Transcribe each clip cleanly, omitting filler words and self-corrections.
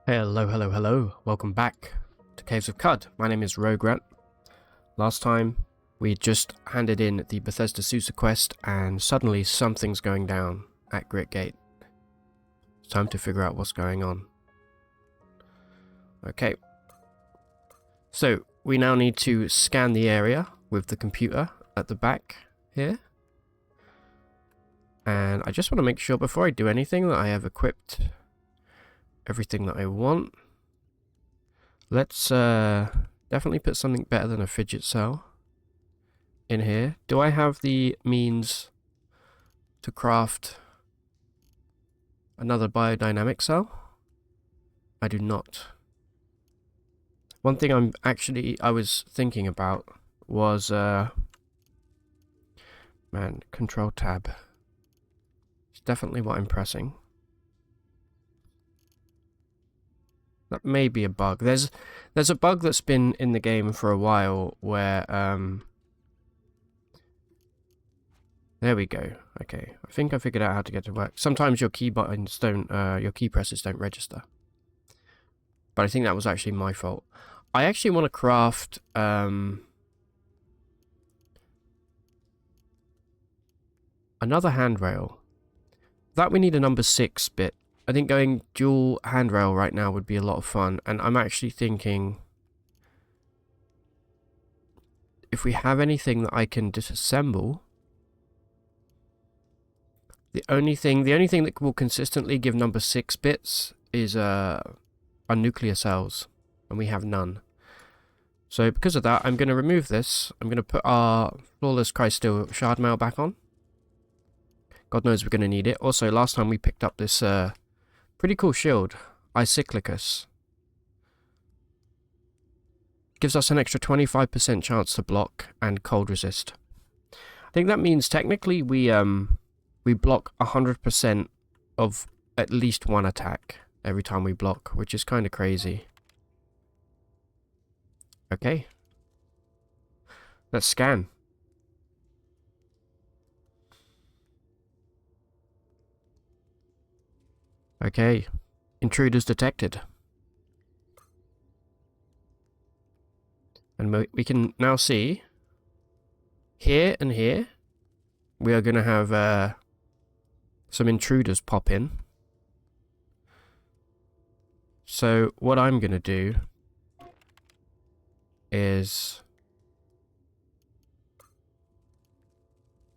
Hello, hello, hello. Welcome back to Caves of Cud. My name is roguelike. Last time, we just handed in the Bethesda Susa quest, and suddenly something's going down at Gritgate. It's time to figure out what's going on. Okay. So, we now need to scan the area with the computer at the back here. And I just want to make sure before I do anything that I have equipped everything that I want. Let's definitely put something better than a fidget cell in here. Do I have the means to craft another biodynamic cell? I do not. One thing I was thinking about was man, control tab. It's definitely what I'm pressing. That may be a bug. There's a bug that's been in the game for a while where there we go. Okay, I think I figured out how to get it to work. Sometimes your key buttons don't your key presses don't register. But I think that was actually my fault. I actually want to craft another handrail. That we need a number 6 bit. I think going dual handrail right now would be a lot of fun, and I'm actually thinking if we have anything that I can disassemble. The only thing that will consistently give number 6 bits is our nuclear cells, and we have none. So because of that, I'm going to remove this. I'm going to put our flawless crystal shard mail back on. God knows we're going to need it. Also, last time we picked up this pretty cool shield, Icyclicus. Gives us an extra 25% chance to block and cold resist. I think that means technically we block 100% of at least one attack every time we block, which is kind of crazy. Okay. Let's scan. Okay, intruders detected. And we can now see here and here we are going to have some intruders pop in. So what I'm going to do is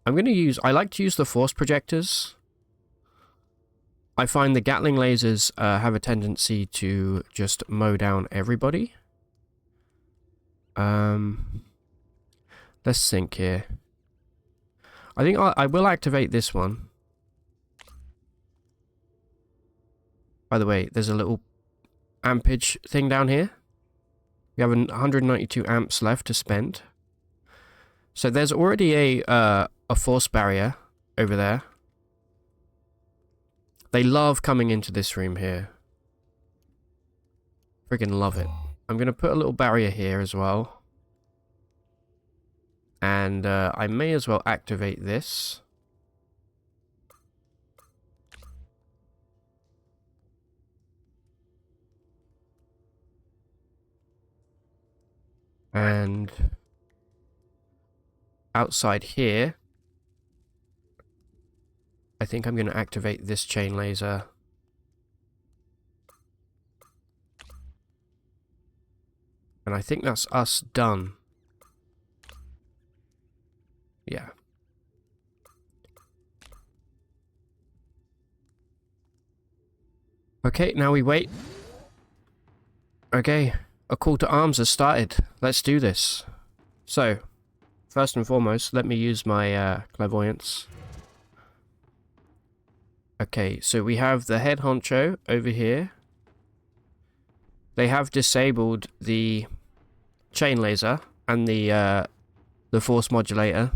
I like to use the force projectors. I find the Gatling lasers have a tendency to just mow down everybody. Let's think here. I think I will activate this one. By the way, there's a little ampage thing down here. We have 192 amps left to spend. So there's already a force barrier over there. They love coming into this room here. Friggin' love it. I'm going to put a little barrier here as well. And I may as well activate this. And outside here, I think I'm going to activate this chain laser. And I think that's us done. Yeah. Okay, now we wait. Okay, a call to arms has started. Let's do this. So, first and foremost, let me use my clairvoyance. Okay, so we have the head honcho over here. They have disabled the chain laser and the force modulator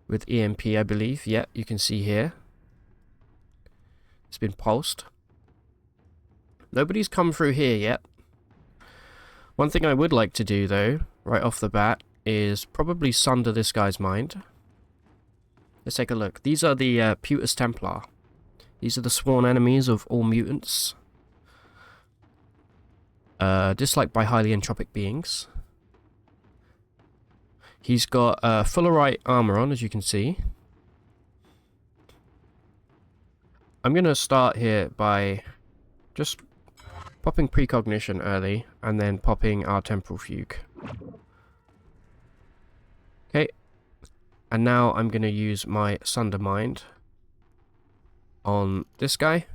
with EMP, I believe. Yeah, you can see here. It's been pulsed. Nobody's come through here yet. One thing I would like to do, though, right off the bat, is probably sunder this guy's mind. Let's take a look. These are the Putus Templar. These are the sworn enemies of all mutants. disliked by highly entropic beings. He's got fullerite armor on, as you can see. I'm going to start here by just popping precognition early, and then popping our temporal fugue. Okay. And now I'm going to use my Sunder Mind on this guy.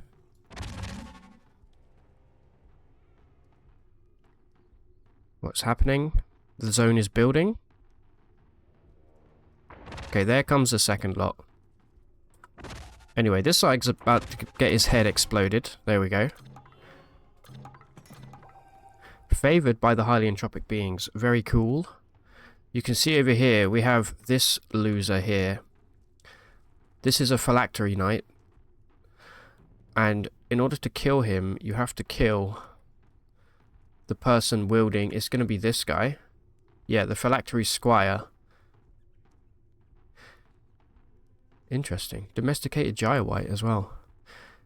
What's happening? The zone is building. Okay, there comes the second lot. Anyway, this side's about to get his head exploded. There we go. Favoured by the highly entropic beings. Very cool. You can see over here, we have this loser here. This is a phylactery knight. And in order to kill him, you have to kill the person wielding... It's going to be this guy. Yeah, the phylactery squire. Interesting. Domesticated gyre white as well.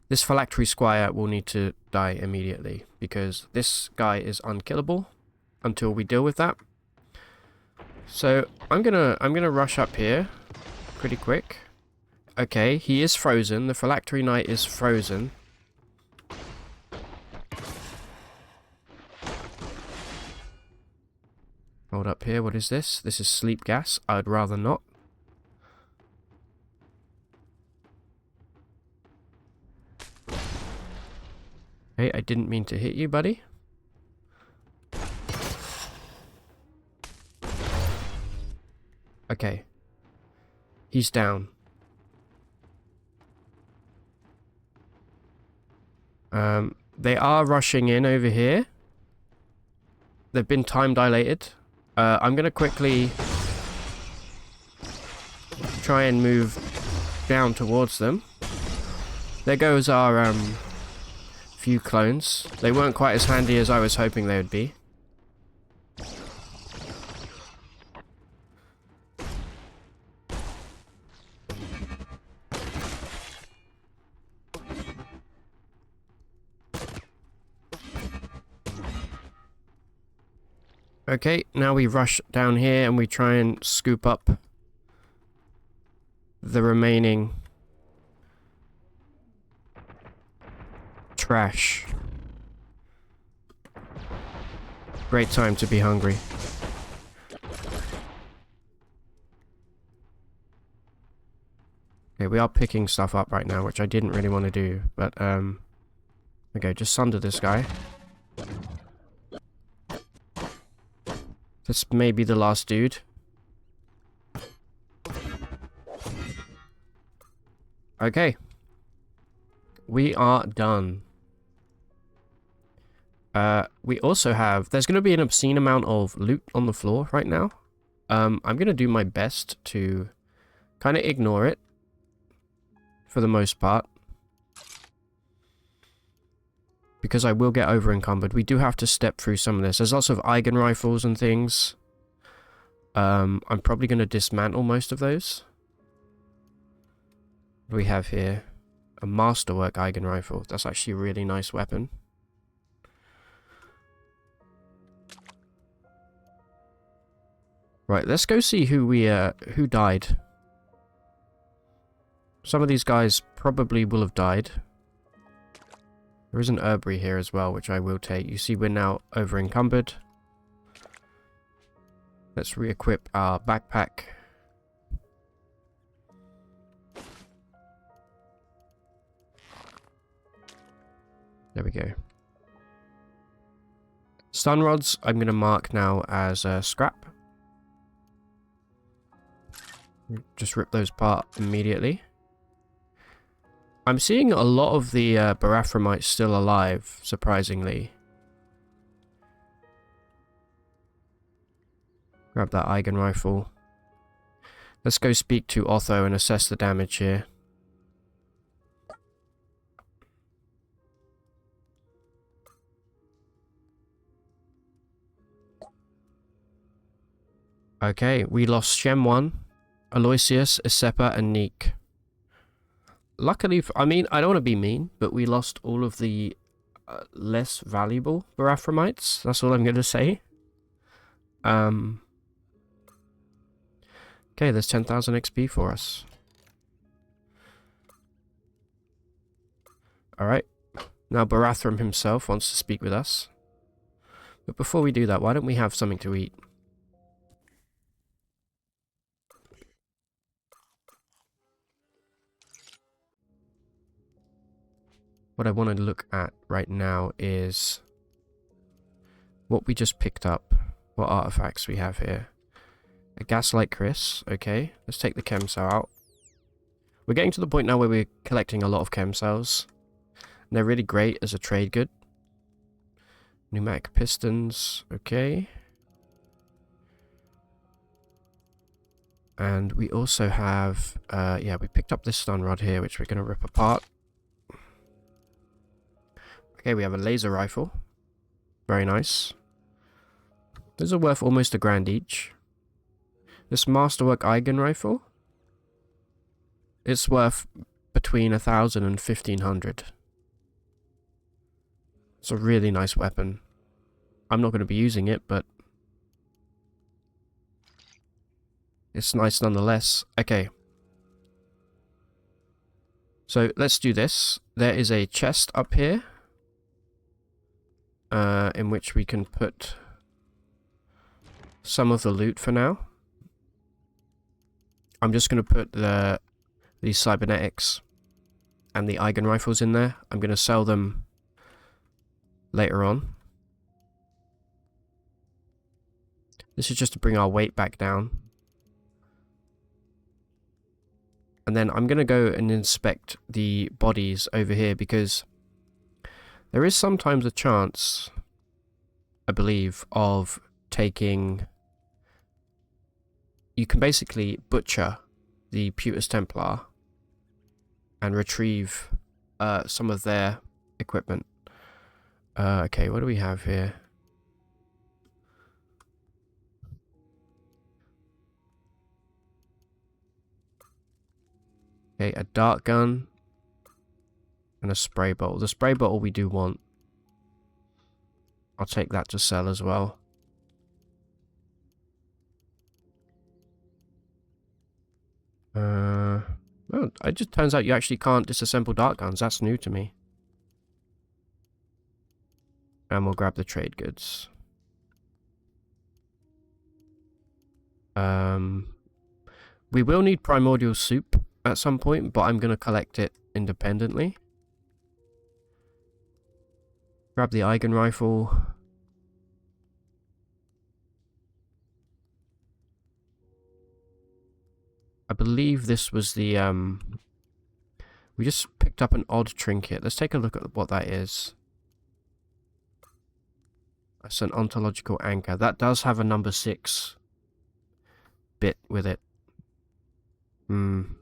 This phylactery squire will need to die immediately, because this guy is unkillable until we deal with that. So I'm gonna rush up here pretty quick. Okay, he is frozen. The phylactery knight is frozen. Hold up here. What is this? This is sleep gas. I'd rather not. Hey, I didn't mean to hit you, buddy. Okay. He's down. They are rushing in over here. They've been time dilated. I'm gonna quickly try and move down towards them. There goes our few clones. They weren't quite as handy as I was hoping they would be. Okay, now we rush down here and we try and scoop up the remaining trash. Great time to be hungry. Okay, we are picking stuff up right now, which I didn't really want to do, but okay, just sunder this guy. This may be the last dude. Okay. We are done. We also have... There's going to be an obscene amount of loot on the floor right now. I'm going to do my best to kind of ignore it. For the most part. Because I will get over encumbered. We do have to step through some of this. There's lots of Eigen rifles and things. I'm probably going to dismantle most of those. What do we have here? A masterwork Eigen rifle. That's actually a really nice weapon. Right, let's go see who died. Some of these guys probably will have died. There is an herbery here as well, which I will take. You see we're now over encumbered. Let's re-equip our backpack. There we go. Stun rods, I'm going to mark now as scrap. Just rip those apart immediately. I'm seeing a lot of the Barathromites still alive, surprisingly. Grab that Eigen rifle. Let's go speak to Otho and assess the damage here. Okay, we lost Shem 1, Aloysius, Isepa, and Neek. Luckily, I mean, I don't want to be mean, but we lost all of the less valuable Barathamites. That's all I'm going to say. Okay, there's 10,000 XP for us. Alright. Now Barathram himself wants to speak with us. But before we do that, why don't we have something to eat? What I want to look at right now is what we just picked up. What artifacts we have here. A gaslight Chris. Okay, let's take the chem cell out. We're getting to the point now where we're collecting a lot of chem cells. And they're really great as a trade good. Pneumatic pistons. Okay. And we also have, yeah, we picked up this stun rod here, which we're going to rip apart. Okay, we have a laser rifle. Very nice. Those are worth almost $1,000 each. This Masterwork Eigen rifle, it's worth between 1,000 and 1,500. It's a really nice weapon. I'm not going to be using it, but it's nice nonetheless. Okay. So let's do this. There is a chest up here, in which we can put some of the loot for now. I'm just going to put these cybernetics and the Eigen rifles in there. I'm going to sell them later on. This is just to bring our weight back down. And then I'm going to go and inspect the bodies over here, because there is sometimes a chance, I believe, of taking... You can basically butcher the Putus Templar and retrieve some of their equipment. Okay, what do we have here? Okay, a dart gun and a spray bottle. The spray bottle we do want. I'll take that to sell as well. Well, it just turns out you actually can't disassemble dart guns. That's new to me. And we'll grab the trade goods. We will need primordial soup at some point, but I'm going to collect it independently. Grab the Eigen rifle. I believe this was the, we just picked up an odd trinket. Let's take a look at what that is. That's an ontological anchor. That does have a number 6 bit with it. I'm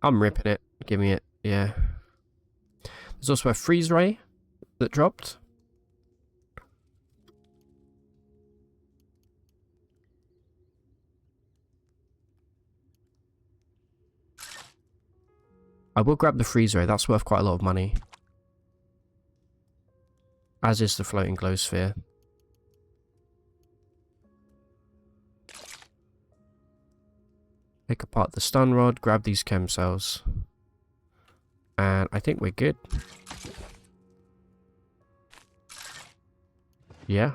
ripping it. Give me it. Yeah. There's also a freeze ray that dropped. I will grab the freeze ray. That's worth quite a lot of money. As is the floating glow sphere. Take apart the stun rod, grab these chem cells. And I think we're good. Yeah.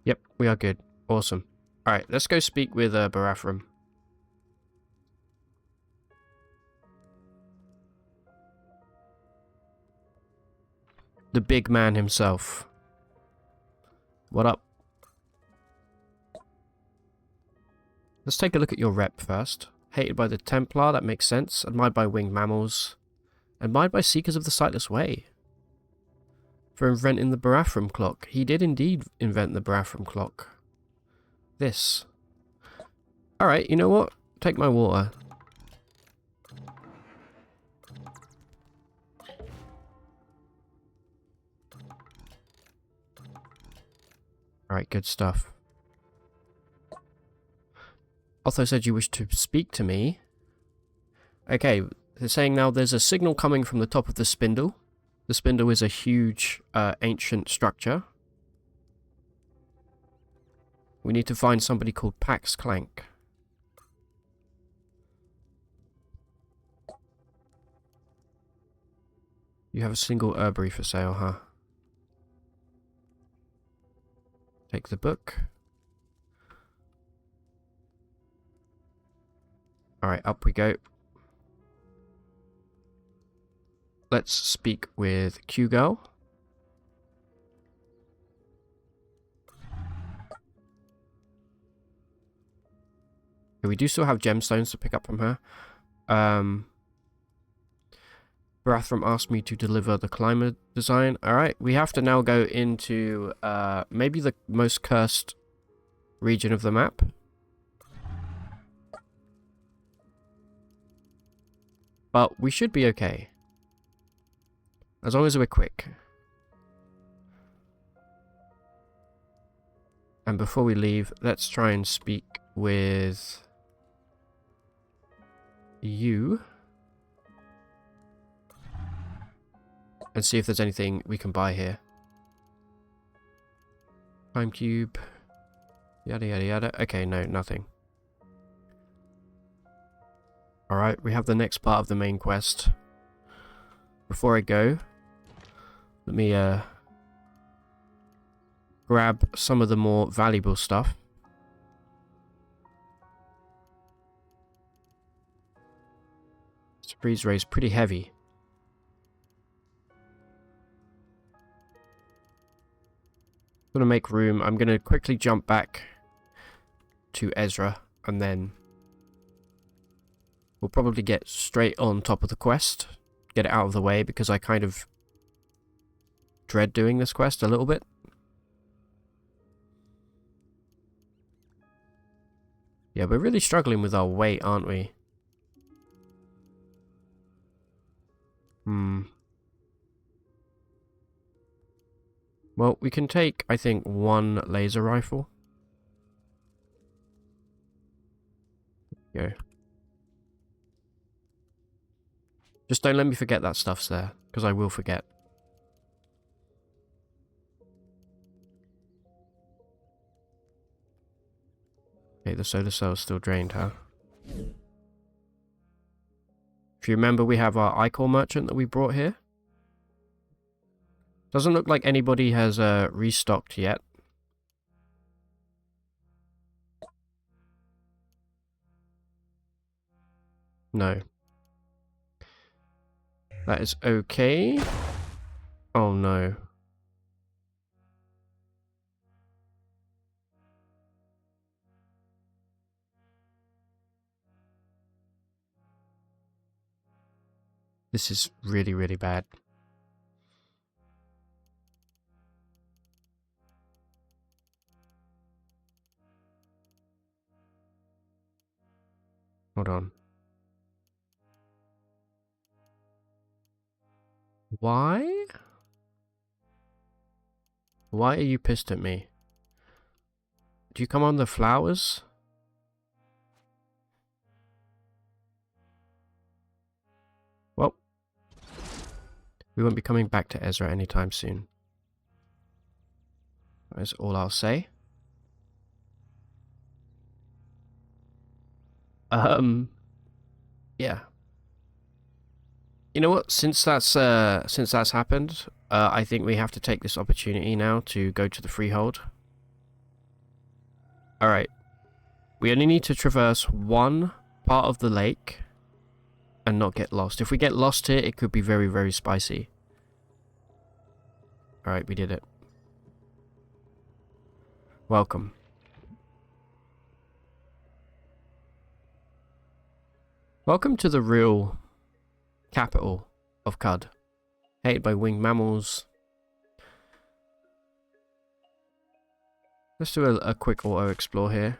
Yep, we are good. Awesome. Alright, let's go speak with Barathram. The big man himself. What up? Let's take a look at your rep first. Hated by the Templar, that makes sense. Admired by winged mammals. Admired by seekers of the sightless way. For inventing the Barathram clock. He did indeed invent the Barathram clock. This. Alright, you know what? Take my water. Alright, good stuff. Otho said you wish to speak to me. Okay, they're saying now there's a signal coming from the top of the spindle. The spindle is a huge, ancient structure. We need to find somebody called Pax Clank. You have a single herbery for sale, huh? Take the book. Alright, up we go. Let's speak with Q-Girl. We do still have gemstones to pick up from her. Barathram asked me to deliver the climate design. Alright, we have to now go into maybe the most cursed region of the map. But we should be okay. As long as we're quick. And before we leave, let's try and speak with you. And see if there's anything we can buy here. Time cube. Yada yada yada. Okay, no, nothing. Alright, we have the next part of the main quest. Before I go, let me grab some of the more valuable stuff. This freeze ray is pretty heavy. I'm gonna make room. I'm gonna quickly jump back to Ezra and then we'll probably get straight on top of the quest. Get it out of the way because I kind of dread doing this quest a little bit. Yeah, we're really struggling with our weight, aren't we? Well, we can take, I think, one laser rifle. Go. Just don't let me forget that stuff's there, because I will forget. Okay, the solar cell's still drained, huh? If you remember, we have our iCore merchant that we brought here. Doesn't look like anybody has restocked yet. No. That is okay. Oh no. This is really, really bad. Hold on. Why? Why are you pissed at me? Do you come on the flowers? Well, we won't be coming back to Ezra anytime soon. That's all I'll say. Yeah. You know what? Since that's happened, I think we have to take this opportunity now to go to the freehold. Alright. We only need to traverse one part of the lake and not get lost. If we get lost here, it could be very, very spicy. Alright, we did it. Welcome. Welcome to the real capital of Cud. Hated by winged mammals. Let's do a quick auto-explore here.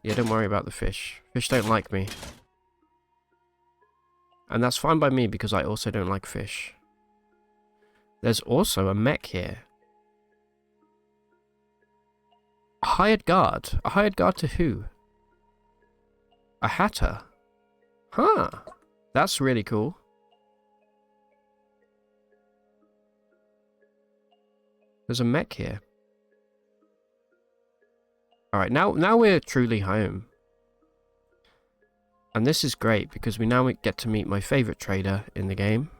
Yeah, don't worry about the fish. Fish don't like me. And that's fine by me because I also don't like fish. There's also a mech here. A hired guard? A hired guard to who? A hatter. Huh. That's really cool. There's a mech here. Alright, now we're truly home. And this is great because we now get to meet my favorite trader in the game.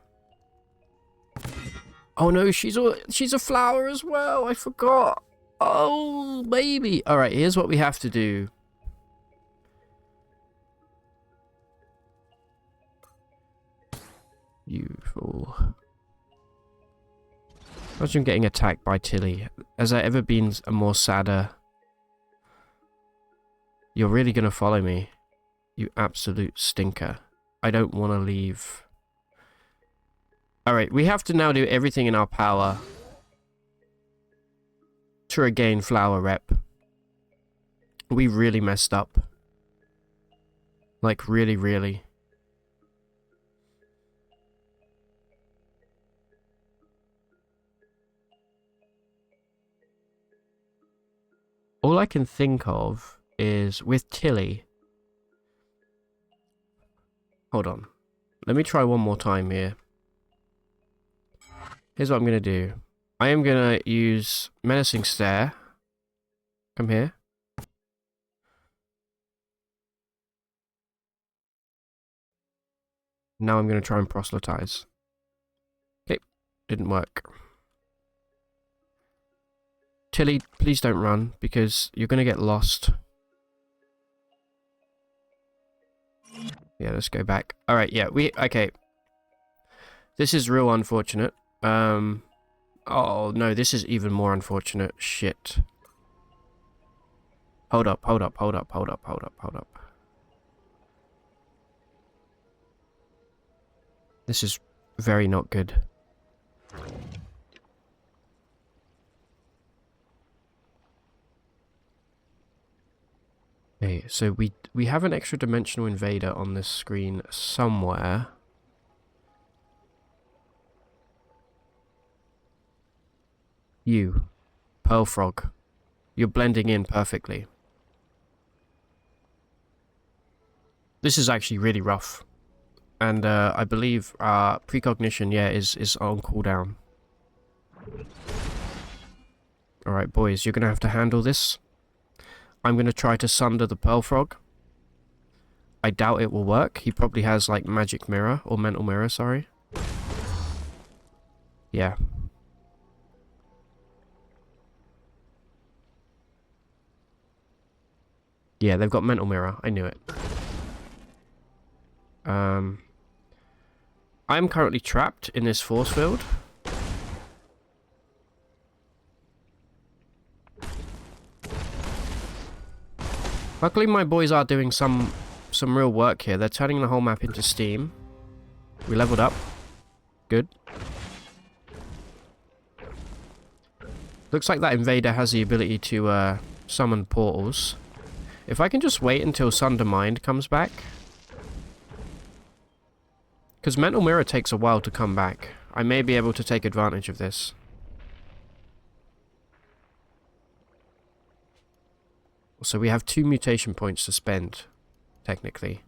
Oh no, she's a flower as well. I forgot. Oh, baby. Alright, here's what we have to do. You fool. Imagine getting attacked by Tilly. Has there ever been a more sadder... You're really gonna follow me. You absolute stinker. I don't want to leave. Alright, we have to now do everything in our power to regain flower rep. We really messed up. Like, really, really. All I can think of is with Tilly. Hold on. Let me try one more time here. Here's what I'm going to do. I am going to use Menacing Stare. Come here. Now I'm going to try and proselytize. Okay. Didn't work. Tilly, please don't run, because you're going to get lost. Yeah, let's go back. Alright, yeah, okay. This is real unfortunate. Oh, no, this is even more unfortunate. Shit. Hold up. This is very not good. Okay, so we have an extra dimensional invader on this screen somewhere. You, Pearl Frog, you're blending in perfectly. This is actually really rough. And I believe precognition, yeah, is on cooldown. Alright, boys, you're going to have to handle this. I'm going to try to sunder the Pearl Frog. I doubt it will work. He probably has, like, magic mirror, or mental mirror, sorry. Yeah. Yeah, they've got mental mirror. I knew it. I'm currently trapped in this force field. Luckily, my boys are doing some real work here. They're turning the whole map into steam. We leveled up. Good. Looks like that invader has the ability to summon portals. If I can just wait until Sunder Mind comes back. Because Mental Mirror takes a while to come back. I may be able to take advantage of this. So we have 2 mutation points to spend, technically.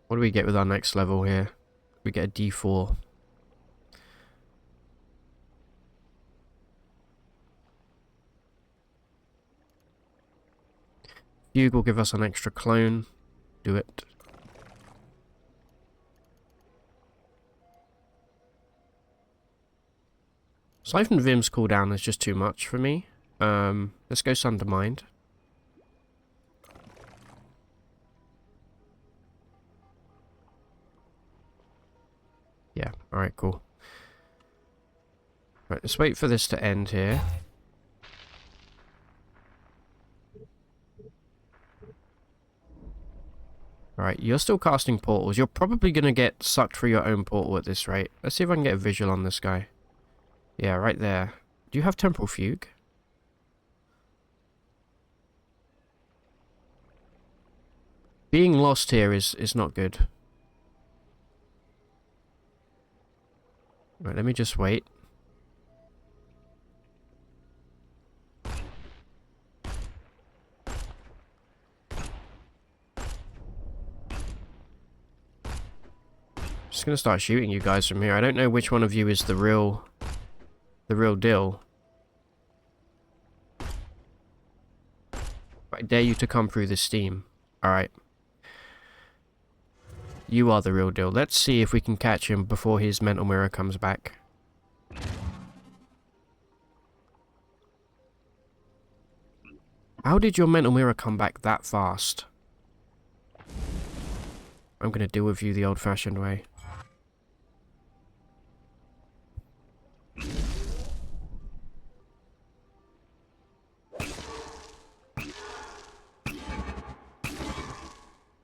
What do we get with our next level here? We get a D4. Fugue will give us an extra clone. Do it. Siphon Vim's cooldown is just too much for me. Let's go Sunder Mind. Yeah, alright, cool. Right, let's wait for this to end here. Alright, you're still casting portals. You're probably going to get sucked through your own portal at this rate. Let's see if I can get a visual on this guy. Yeah, right there. Do you have Temporal Fugue? Being lost here is not good. Right, let me just wait. Just gonna start shooting you guys from here. I don't know which one of you is the real deal. But I dare you to come through this steam. Alright. You are the real deal. Let's see if we can catch him before his mental mirror comes back. How did your mental mirror come back that fast? I'm gonna deal with you the old-fashioned way.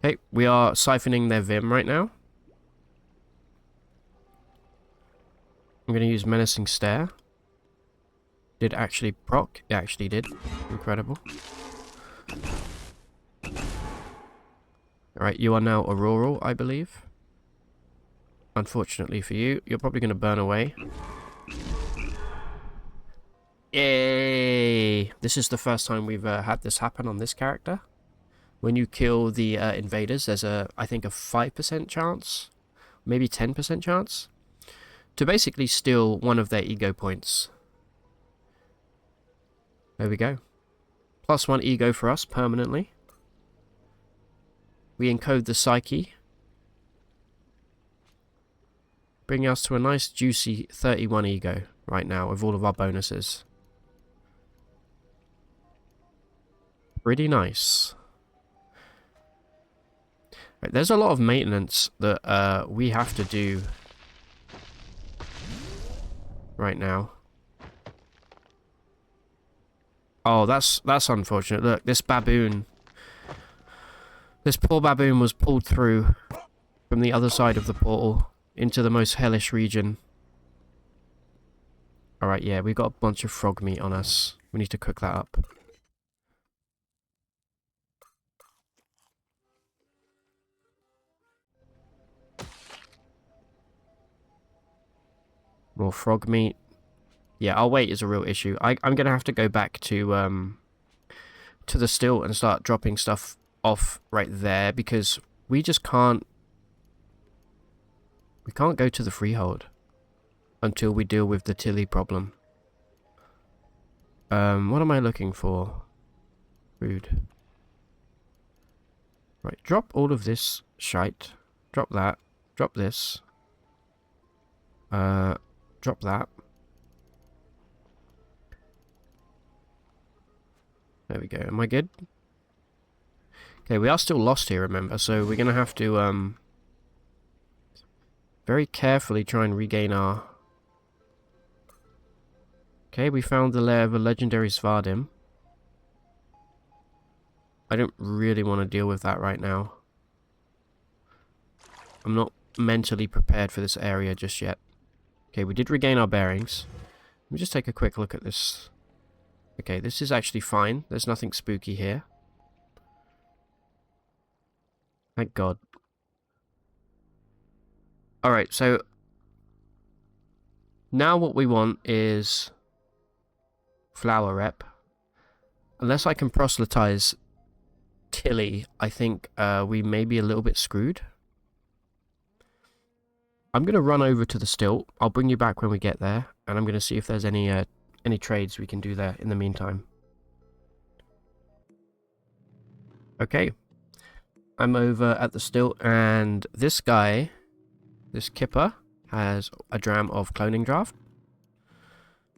Okay, we are siphoning their Vim right now. I'm going to use Menacing Stare. Did actually proc? It actually did. Incredible. Alright, you are now Auroral, I believe. Unfortunately for you, you're probably going to burn away. Yay! This is the first time we've had this happen on this character. When you kill the invaders, there's I think a 5% chance, maybe 10% chance, to basically steal one of their ego points. There we go. +1 ego for us, permanently. We encode the psyche, bringing us to a nice juicy 31 ego right now with all of our bonuses. Pretty nice. Right, there's a lot of maintenance that we have to do right now. Oh, that's unfortunate. Look, this baboon. This poor baboon was pulled through from the other side of the portal into the most hellish region. Alright, yeah, we've got a bunch of frog meat on us. We need to cook that up. More frog meat. Yeah, our weight is a real issue. I'm going to have to go back to the still and start dropping stuff off right there because we just can't... We can't go to the freehold until we deal with the Tilly problem. What am I looking for? Food. Right, drop all of this shite. Drop that. Drop this. Drop that. There we go. Am I good? Okay, we are still lost here, remember, so we're going to have to very carefully try and regain our... Okay, we found the lair of a legendary Svardim. I don't really want to deal with that right now. I'm not mentally prepared for this area just yet. Okay, we did regain our bearings. Let me just take a quick look at this. Okay, this is actually fine. There's nothing spooky here. Thank God. Alright, so... Now what we want is... Flower rep. Unless I can proselytize Tilly, I think we may be a little bit screwed. I'm going to run over to the stilt. I'll bring you back when we get there, and I'm going to see if there's any trades we can do there in the meantime. Okay. I'm over at the stilt, and this guy, this Kipper, has a dram of cloning draft.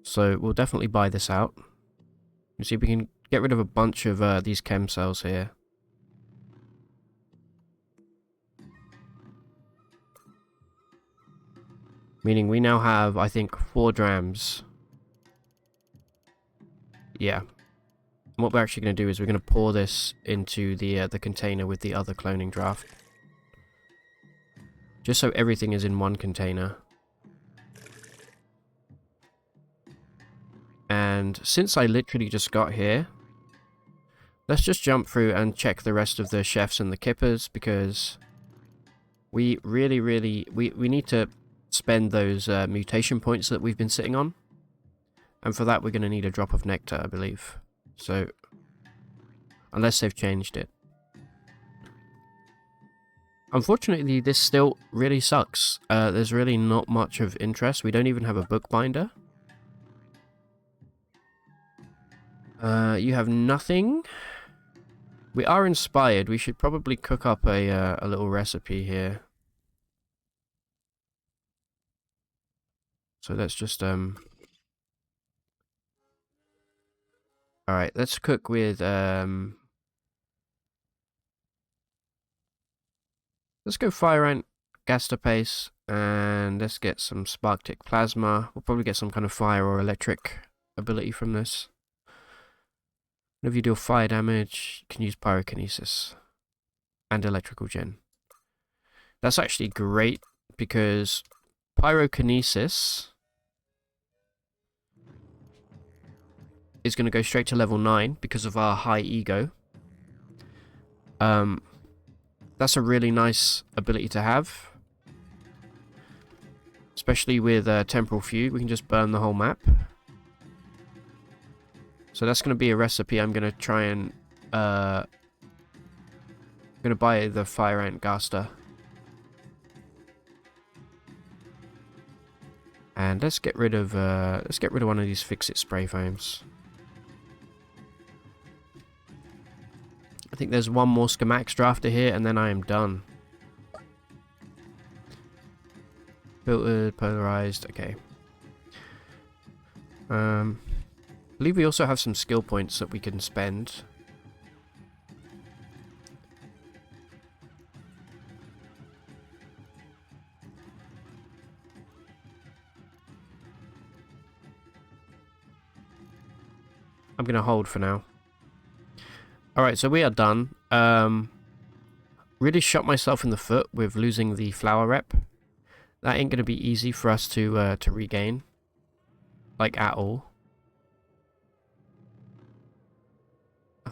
So we'll definitely buy this out. You see, we can get rid of a bunch of these chem cells here. Meaning we now have, I think, 4 drams. Yeah. And what we're actually going to do is we're going to pour this into the container with the other cloning draft. Just so everything is in one container. And since I literally just got here, let's just jump through and check the rest of the chefs and the kippers, because we really we need to spend those mutation points that we've been sitting on. And for that we're going to need a drop of nectar, I believe. So, unless they've changed it. Unfortunately, this still really sucks. There's really not much of interest. We don't even have a bookbinder. You have nothing. We are inspired. We should probably cook up a little recipe here. So let's just Alright, let's cook with let's go fire ant, gas to paste, and let's get some spark tick plasma. We'll probably get some kind of fire or electric ability from this. Whenever you deal fire damage, you can use pyrokinesis and electrical gen. That's actually great because pyrokinesis is going to go straight to level 9 because of our high ego. That's a really nice ability to have. Especially with Temporal Fugue, we can just burn the whole map. So that's going to be a recipe I'm going to try and... I'm going to buy the Fire Ant Gaster. And let's get rid of one of these Fix-It spray foams. I think there's one more schematics drafter here, and then I am done. Filtered, polarized, okay. I believe we also have some skill points that we can spend. I'm going to hold for now. Alright, so we are done. Really shot myself in the foot with losing the flower rep. That ain't going to be easy for us to regain. Like, at all.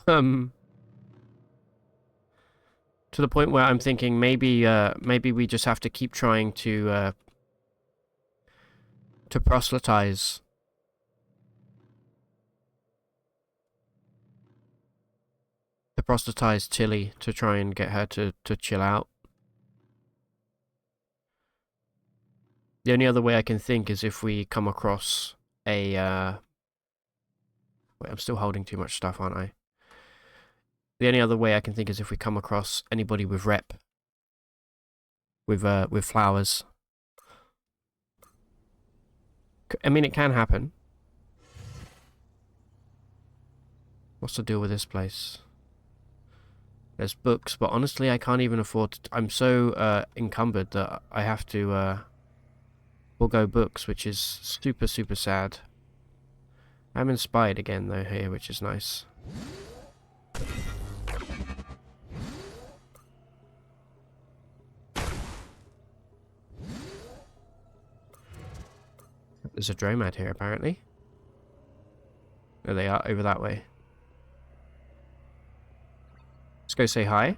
To the point where I'm thinking maybe we just have to keep trying to proselytize. To proselytize Tilly to try and get her to chill out. The only other way I can think is if we come across a... Wait, I'm still holding too much stuff, aren't I? The only other way I can think is if we come across anybody with rep. With flowers. I mean, it can happen. What's the deal with this place? There's books, but honestly, I can't even afford to... I'm so encumbered that I have to forgo books, which is super, super sad. I'm inspired again, though, here, which is nice. There's a Dromad here, apparently. There they are, over that way. Let's go say hi.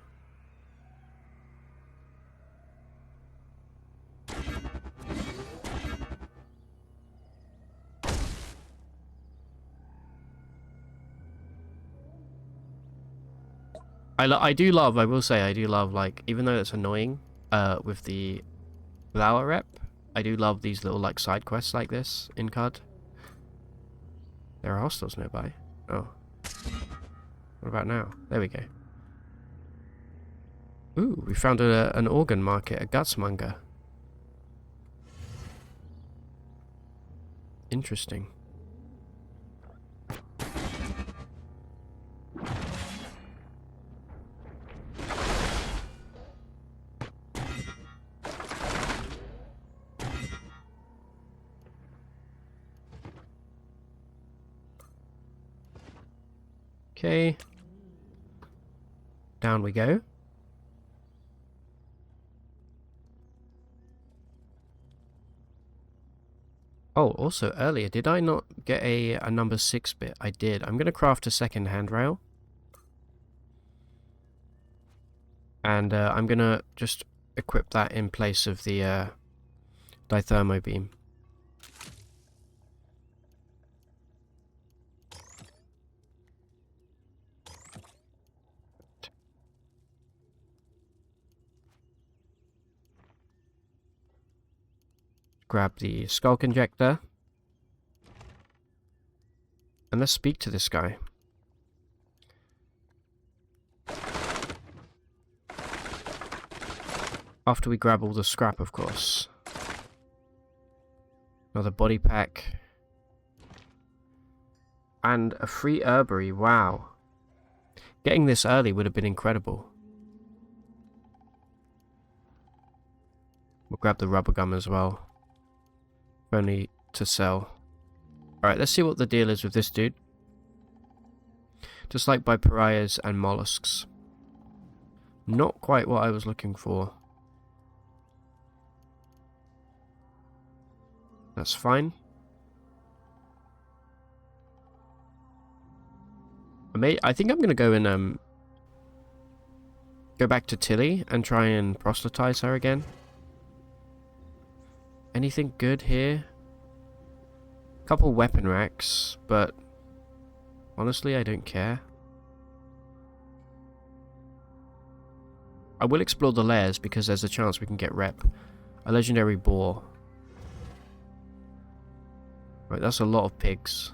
I do love, I will say, I do love, like, even though it's annoying, with the flower rep, I do love these little, like, side quests like this in CUD. There are hostels nearby. Oh. What about now? There we go. Ooh, we found an organ market, a gutsmonger. Interesting. Okay. Down we go. Oh, also earlier, did I not get a number 6 bit? I did. I'm going to craft a second handrail. And I'm going to just equip that in place of the dithermo beam. grab the skulk injector. And let's speak to this guy. After we grab all the scrap, of course. Another body pack. And a free herbery, wow. Getting this early would have been incredible. We'll grab the rubber gum as well. Only to sell. Alright, let's see what the deal is with this dude. Just like by pariahs and mollusks. Not quite what I was looking for. That's fine. I think I'm going to go and go back to Tilly and try and proselytize her again. Anything good here? Couple weapon racks, but honestly I don't care. I will explore the lairs because there's a chance we can get rep. A legendary boar. Right, that's a lot of pigs.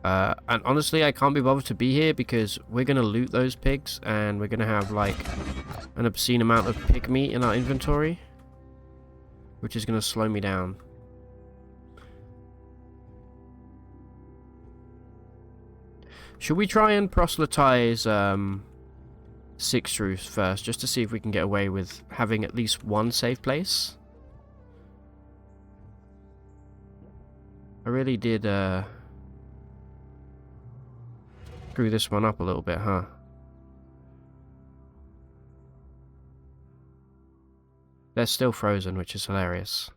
And honestly, I can't be bothered to be here because we're going to loot those pigs and we're going to have like an obscene amount of pig meat in our inventory, which is going to slow me down. Should we try and proselytize Six Truths first, just to see if we can get away with having at least one safe place? I really did screw this one up a little bit, huh? They're still frozen, which is hilarious.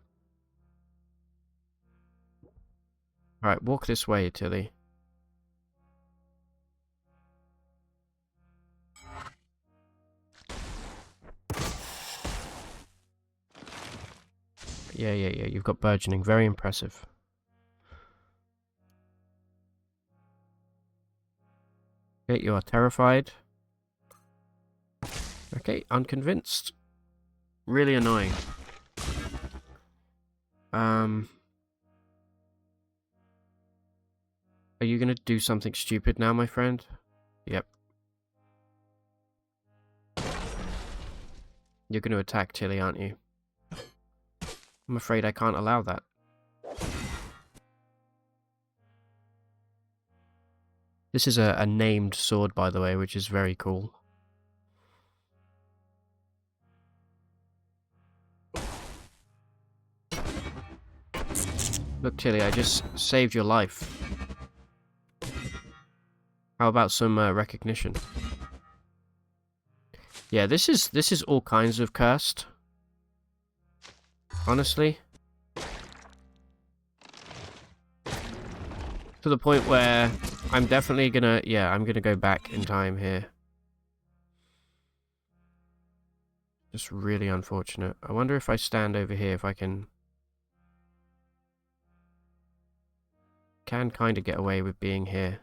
Alright, walk this way, Tilly. Yeah, you've got burgeoning. Very impressive. Okay, you are terrified. Okay, unconvinced. Really annoying. Are you gonna do something stupid now, my friend? Yep. You're gonna attack Tilly, aren't you? I'm afraid I can't allow that. This is a named sword, by the way, which is very cool. Look, Tilly, I just saved your life. How about some recognition? Yeah, this is all kinds of cursed. Honestly. To the point where I'm definitely gonna, yeah, I'm gonna go back in time here. Just really unfortunate. I wonder if I stand over here, if I can kind of get away with being here.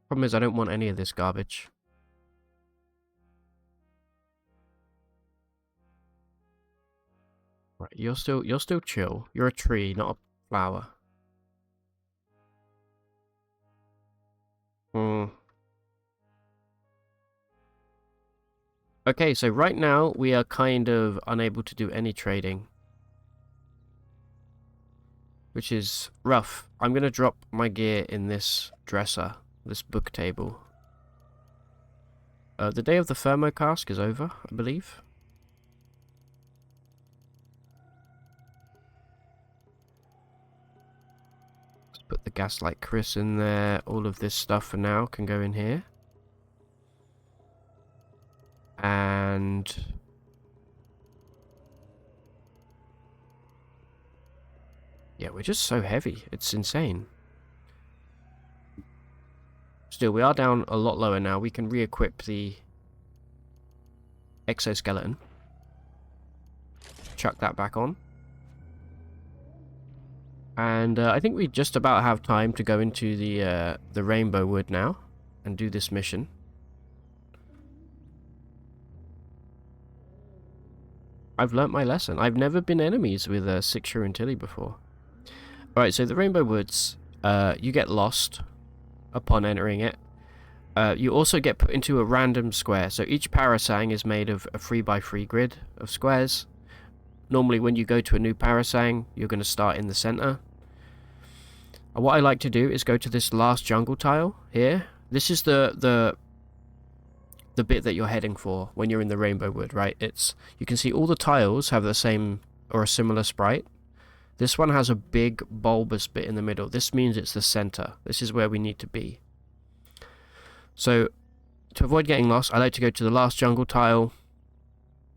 Problem is, I don't want any of this garbage. Right, you're still chill. You're a tree, not a flower. Okay, so right now we are kind of unable to do any trading, which is rough. I'm gonna drop my gear in this dresser, this book table. The day of the thermo cask is over, I believe. Let's put the Gaslight Chris in there. All of this stuff for now can go in here. And yeah, we're just so heavy. It's insane. Still, we are down a lot lower now. We can re-equip the exoskeleton. Chuck that back on. And I think we just about have time to go into the Rainbow Wood now and do this mission. I've learnt my lesson. I've never been enemies with Sixer and Tilly before. Alright, so the Rainbow Woods, you get lost upon entering it. You also get put into a random square. So each parasang is made of a 3x3 grid of squares. Normally when you go to a new parasang, you're going to start in the center. And what I like to do is go to this last jungle tile here. This is the bit that you're heading for when you're in the Rainbow Wood, right? You can see all the tiles have the same or a similar sprite. This one has a big bulbous bit in the middle. This means it's the center. This is where we need to be. So to avoid getting lost, I like to go to the last jungle tile,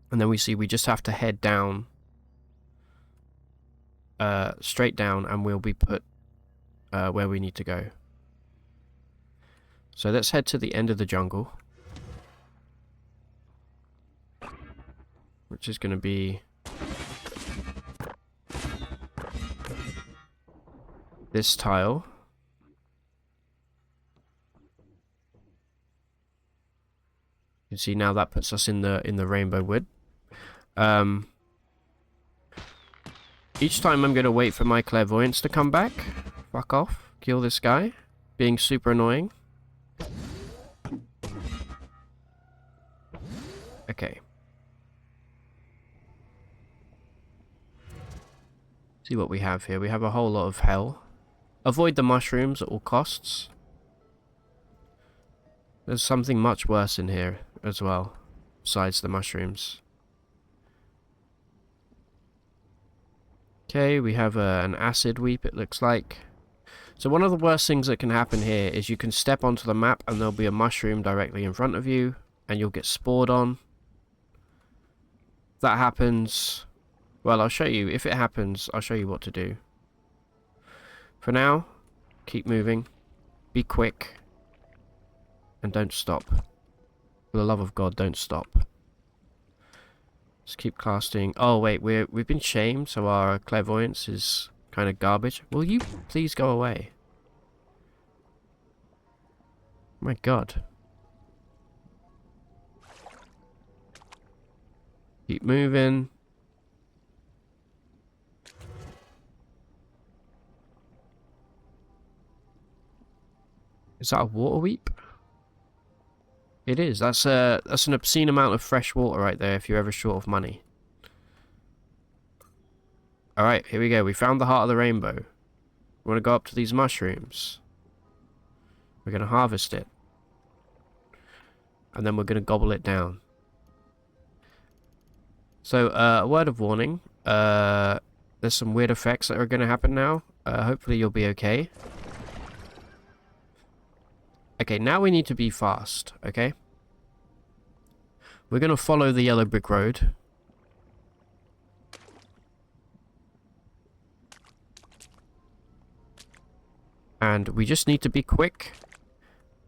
and then we just have to head down, straight down, and we'll be put where we need to go. So let's head to the end of the jungle, which is going to be this tile. You can see now that puts us in the Rainbow Wood. Each time I'm going to wait for my clairvoyance to come back. Fuck off. Kill this guy. Being super annoying. Okay. See what we have here. We have a whole lot of hell. Avoid the mushrooms at all costs. There's something much worse in here as well, besides the mushrooms. Okay, we have an acid weep, it looks like. So one of the worst things that can happen here is you can step onto the map and there'll be a mushroom directly in front of you, and you'll get spored on. If that happens, well, I'll show you. If it happens, I'll show you what to do. For now, keep moving, be quick, and don't stop. For the love of God, don't stop. Just keep casting. Oh wait, we've been shamed, so our clairvoyance is kind of garbage. Will you please go away? My God. Keep moving. Is that a water weep? It is. That's an obscene amount of fresh water right there if you're ever short of money. Alright, here we go. We found the heart of the rainbow. We want to go up to these mushrooms. We're going to harvest it. And then we're going to gobble it down. So, a word of warning. There's some weird effects that are going to happen now. Hopefully you'll be okay. Okay, now we need to be fast, okay? We're going to follow the yellow brick road. And we just need to be quick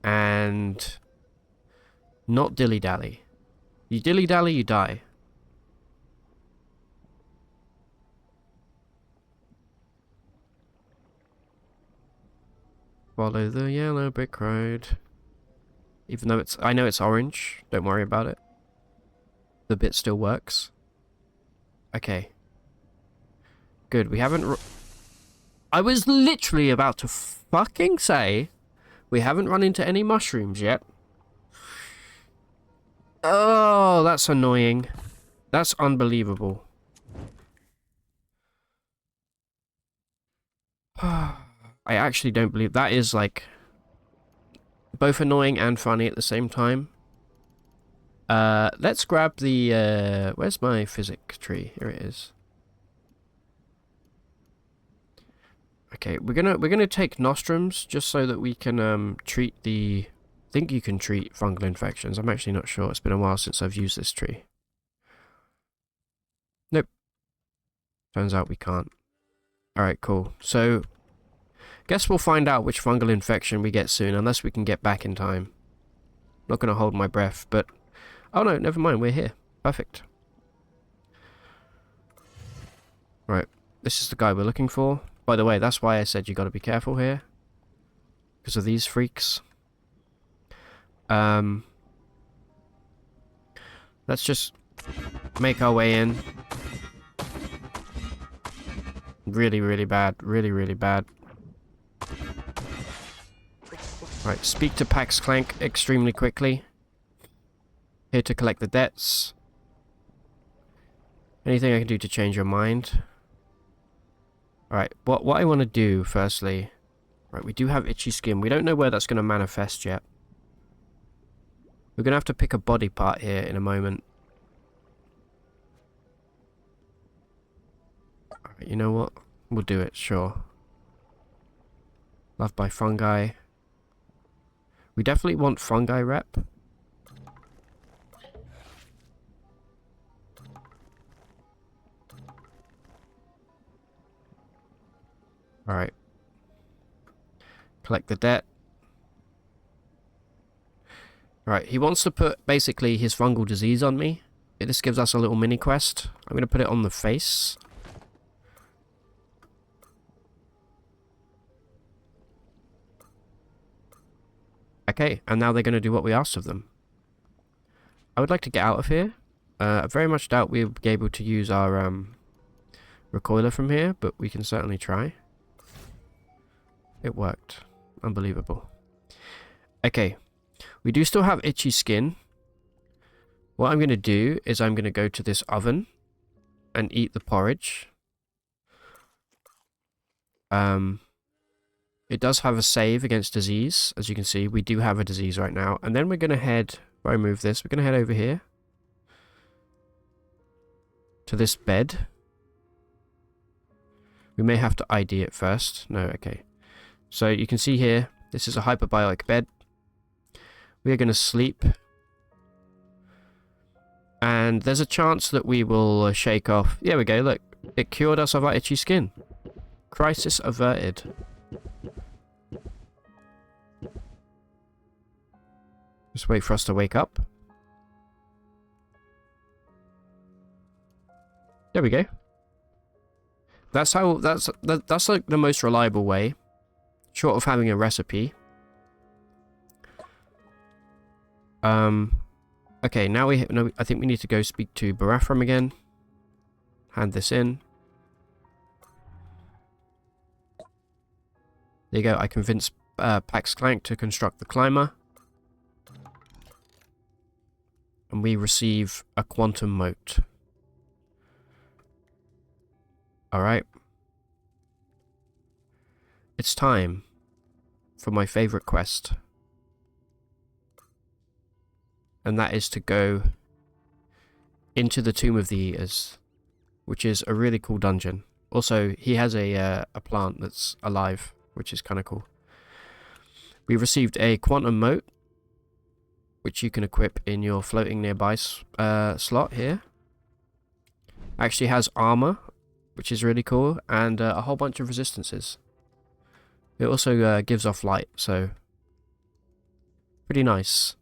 and not dilly-dally. You dilly-dally, you die. Follow the yellow brick road. Even though I know it's orange, don't worry about it. The bit still works. Okay. Good, we haven't... I was literally about to fucking say we haven't run into any mushrooms yet. Oh, that's annoying. That's unbelievable. I actually don't believe that is like both annoying and funny at the same time. Let's grab the where's my physic tree? Here it is. Okay, we're gonna take nostrums just so that we can treat the... I think you can treat fungal infections. I'm actually not sure. It's been a while since I've used this tree. Nope. Turns out we can't. Alright, cool. So, guess we'll find out which fungal infection we get soon, unless we can get back in time. Not gonna hold my breath, but... Oh no, never mind, we're here. Perfect. Right, this is the guy we're looking for. By the way, that's why I said you got to be careful here. Because of these freaks. Let's just make our way in. Really, really bad. Really, really bad. Right, speak to Pax Clank extremely quickly. Here to collect the debts. Anything I can do to change your mind? Alright, what I want to do, firstly... Right, we do have itchy skin. We don't know where that's going to manifest yet. We're going to have to pick a body part here in a moment. Alright, you know what? We'll do it, sure. Loved by fungi. We definitely want fungi rep. Alright. Collect the debt. Alright, he wants to put basically his fungal disease on me. This gives us a little mini quest. I'm going to put it on the face. Okay, and now they're going to do what we asked of them. I would like to get out of here. I very much doubt we'll be able to use our recoiler from here, but we can certainly try. It worked. Unbelievable. Okay. We do still have itchy skin. What I'm going to do is I'm going to go to this oven and eat the porridge. It does have a save against disease. As you can see, we do have a disease right now. And then we're going to head... If I remove this, we're going to head over here. To this bed. We may have to ID it first. No, okay. So you can see here, this is a hyperbiotic bed. We are going to sleep. And there's a chance that we will shake off... There we go, look. It cured us of our itchy skin. Crisis averted. Just wait for us to wake up. There we go. That's how... That's like the most reliable way. Short of having a recipe. Okay, now I think we need to go speak to Barathram again. Hand this in. There you go, I convinced Pax Clank to construct the climber. And we receive a quantum mote. Alright. It's time for my favorite quest. And that is to go into the Tomb of the Eaters, which is a really cool dungeon. Also, he has a plant that's alive, which is kind of cool. We received a quantum mote, which you can equip in your floating nearby slot here. Actually has armor, which is really cool, and a whole bunch of resistances. It also gives off light, so pretty nice.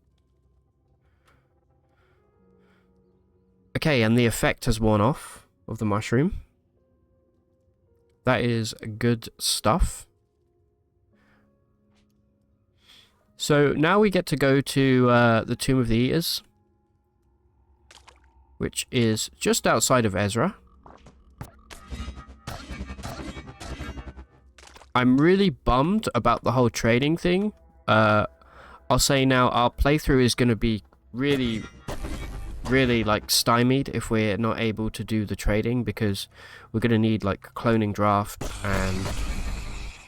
Okay, and the effect has worn off of the mushroom. That is good stuff. So now we get to go to the Tomb of the Eaters, which is just outside of Ezra. I'm really bummed about the whole trading thing. I'll say now our playthrough is going to be really like stymied if we're not able to do the trading, because we're going to need like cloning draft and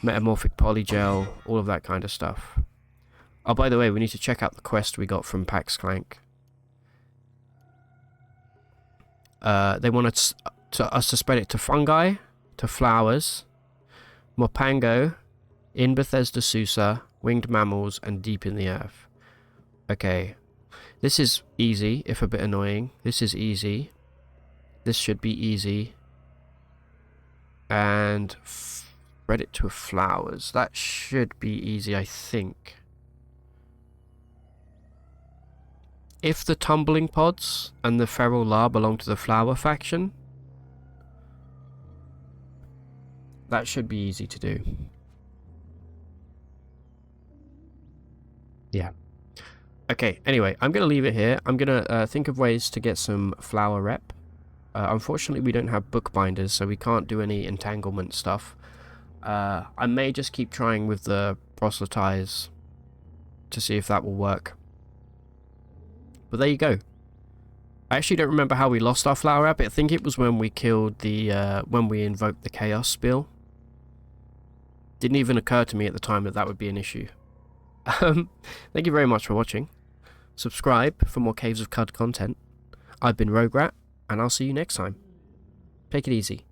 metamorphic polygel, all of that kind of stuff. Oh, by the way, we need to check out the quest we got from Pax Clank. They wanted us to spread it to fungi, to flowers, Mopango, in Bethesda Susa, winged mammals, and deep in the earth. Okay. This is easy, if a bit annoying. This is easy. This should be easy. And spread it to flowers. That should be easy, I think. If the tumbling pods and the feral larvae belong to the flower faction, That should be easy to do. Yeah. Okay, anyway, I'm going to leave it here. I'm going to think of ways to get some flower rep. Unfortunately, we don't have bookbinders, so we can't do any entanglement stuff. I may just keep trying with the proselytize to see if that will work. But there you go. I actually don't remember how we lost our flower rep. I think it was when we killed the, when we invoked the chaos spill. Didn't even occur to me at the time that that would be an issue. Thank you very much for watching. Subscribe for more Caves of Cud content. I've been Rogue Rat, and I'll see you next time. Take it easy.